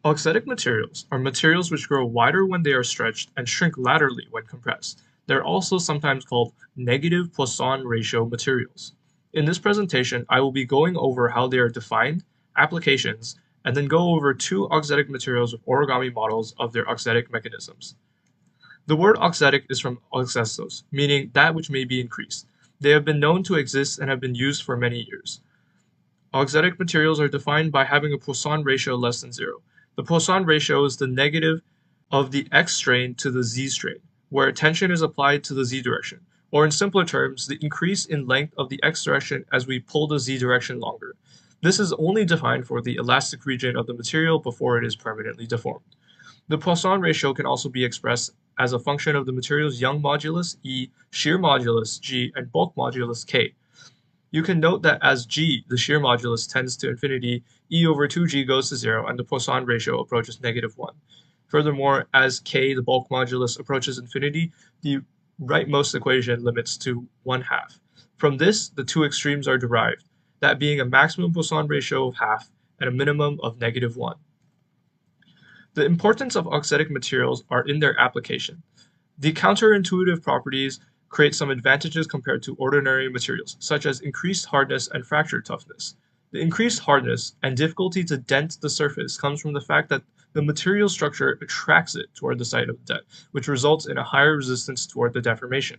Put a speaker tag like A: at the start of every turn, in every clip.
A: Auxetic materials are materials which grow wider when they are stretched and shrink laterally when compressed. They're also sometimes called negative Poisson ratio materials. In this presentation, I will be going over how they are defined, applications, and then go over two auxetic materials with origami models of their auxetic mechanisms. The word auxetic is from auxestos, meaning that which may be increased. They have been known to exist and have been used for many years. Auxetic materials are defined by having a Poisson ratio less than 0. The Poisson ratio is the negative of the x strain to the z strain, where tension is applied to the z direction, or in simpler terms, the increase in length of the x direction as we pull the z direction longer. This is only defined for the elastic region of the material before it is permanently deformed. The Poisson ratio can also be expressed as a function of the material's Young modulus E, shear modulus G, and bulk modulus K. You can note that as G, the shear modulus, tends to infinity, E over 2G goes to 0, and the Poisson ratio approaches -1. Furthermore, as K, the bulk modulus, approaches infinity, the rightmost equation limits to 1/2. From this, the two extremes are derived, that being a maximum Poisson ratio of half and a minimum of -1. The importance of auxetic materials are in their application. The counterintuitive properties create some advantages compared to ordinary materials, such as increased hardness and fracture toughness. The increased hardness and difficulty to dent the surface comes from the fact that the material structure attracts it toward the site of the dent, which results in a higher resistance toward the deformation.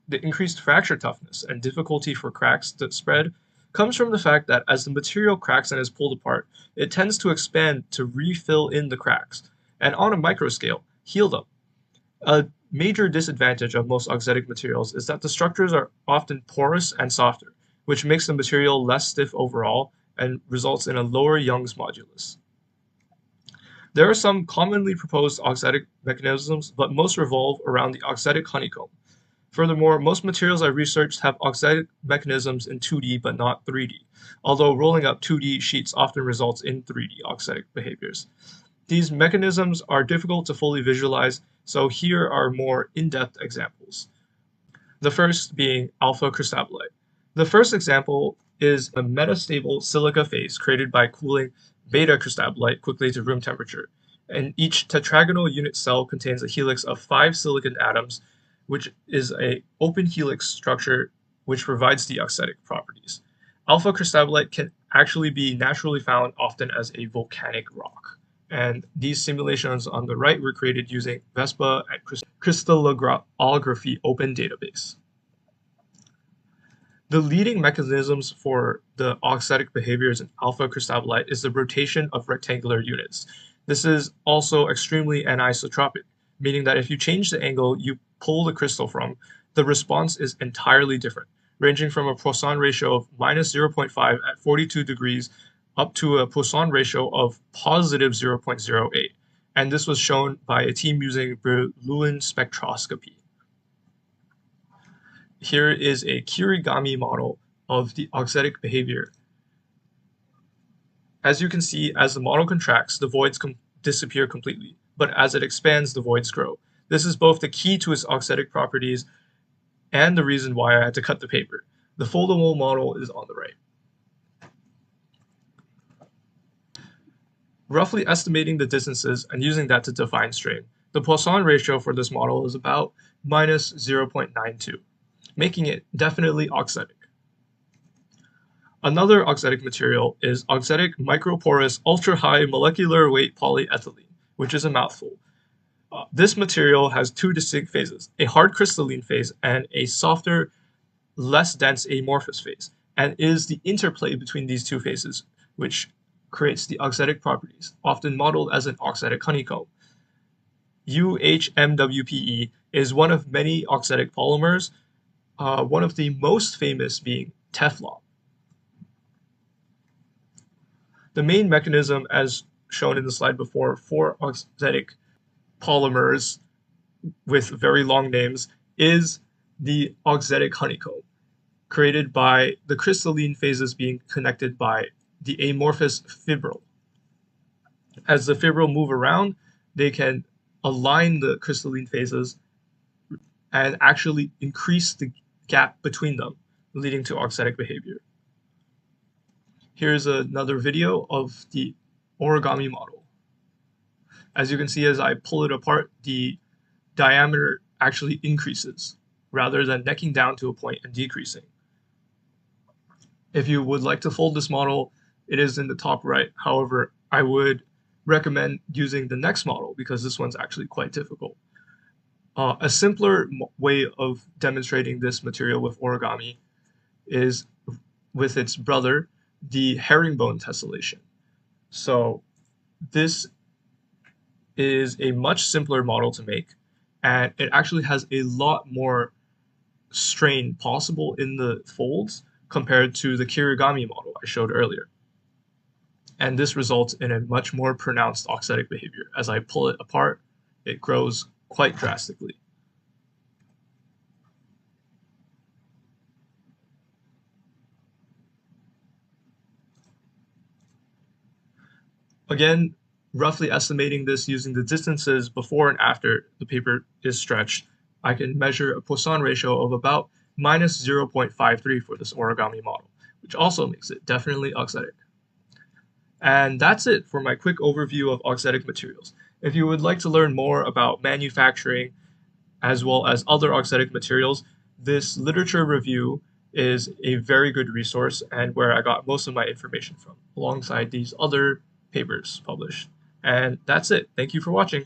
A: The increased fracture toughness and difficulty for cracks to spread comes from the fact that as the material cracks and is pulled apart, it tends to expand to refill in the cracks, and on a micro scale, heal them. A major disadvantage of most auxetic materials is that the structures are often porous and softer, which makes the material less stiff overall and results in a lower Young's modulus. There are some commonly proposed auxetic mechanisms, but most revolve around the auxetic honeycomb. Furthermore, most materials I researched have auxetic mechanisms in 2D but not 3D, although rolling up 2D sheets often results in 3D auxetic behaviors. These mechanisms are difficult to fully visualize, so here are more in-depth examples. The first being alpha cristabolite. The first example is a metastable silica phase created by cooling beta cristabolite quickly to room temperature, and each tetragonal unit cell contains a helix of 5 silicon atoms, which is an open helix structure which provides the auxetic properties. Alpha cristabolite can actually be naturally found often as a volcanic rock, and these simulations on the right were created using VESPA and crystallography open database. The leading mechanisms for the auxetic behaviors in alpha cristabolite is the rotation of rectangular units. This is also extremely anisotropic, meaning that if you change the angle you pull the crystal from, the response is entirely different, ranging from a Poisson ratio of -0.5 at 42 degrees up to a Poisson ratio of +0.08, and this was shown by a team using Brillouin spectroscopy. Here is a Origami model of the auxetic behavior. As you can see, as the model contracts, the voids disappear completely, but as it expands, the voids grow. This is both the key to its auxetic properties and the reason why I had to cut the paper. The foldable model is on the right. Roughly estimating the distances and using that to define strain, the Poisson ratio for this model is about -0.92, making it definitely auxetic. Another auxetic material is auxetic microporous ultra-high molecular weight polyethylene, which is a mouthful. This material has two distinct phases, a hard crystalline phase and a softer, less dense amorphous phase, and it is the interplay between these two phases which creates the auxetic properties, often modeled as an auxetic honeycomb. UHMWPE is one of many auxetic polymers, one of the most famous being Teflon. The main mechanism, as shown in the slide before, for auxetic polymers with very long names is the auxetic honeycomb, created by the crystalline phases being connected by the amorphous fibril. As the fibril move around, they can align the crystalline phases and actually increase the gap between them, leading to auxetic behavior. Here's another video of the origami model. As you can see, as I pull it apart, the diameter actually increases rather than necking down to a point and decreasing. If you would like to fold this model, it is in the top right. However, I would recommend using the next model because this one's actually quite difficult. A simpler way of demonstrating this material with origami is with its brother, the herringbone tessellation. So this is a much simpler model to make, and it actually has a lot more strain possible in the folds compared to the kirigami model I showed earlier. And this results in a much more pronounced auxetic behavior. As I pull it apart, it grows quite drastically. Again, roughly estimating this using the distances before and after the paper is stretched, I can measure a Poisson ratio of about minus 0.53 for this origami model, which also makes it definitely auxetic. And that's it for my quick overview of auxetic materials. If you would like to learn more about manufacturing as well as other auxetic materials, this literature review is a very good resource and where I got most of my information from, alongside these other papers published. And that's it. Thank you for watching.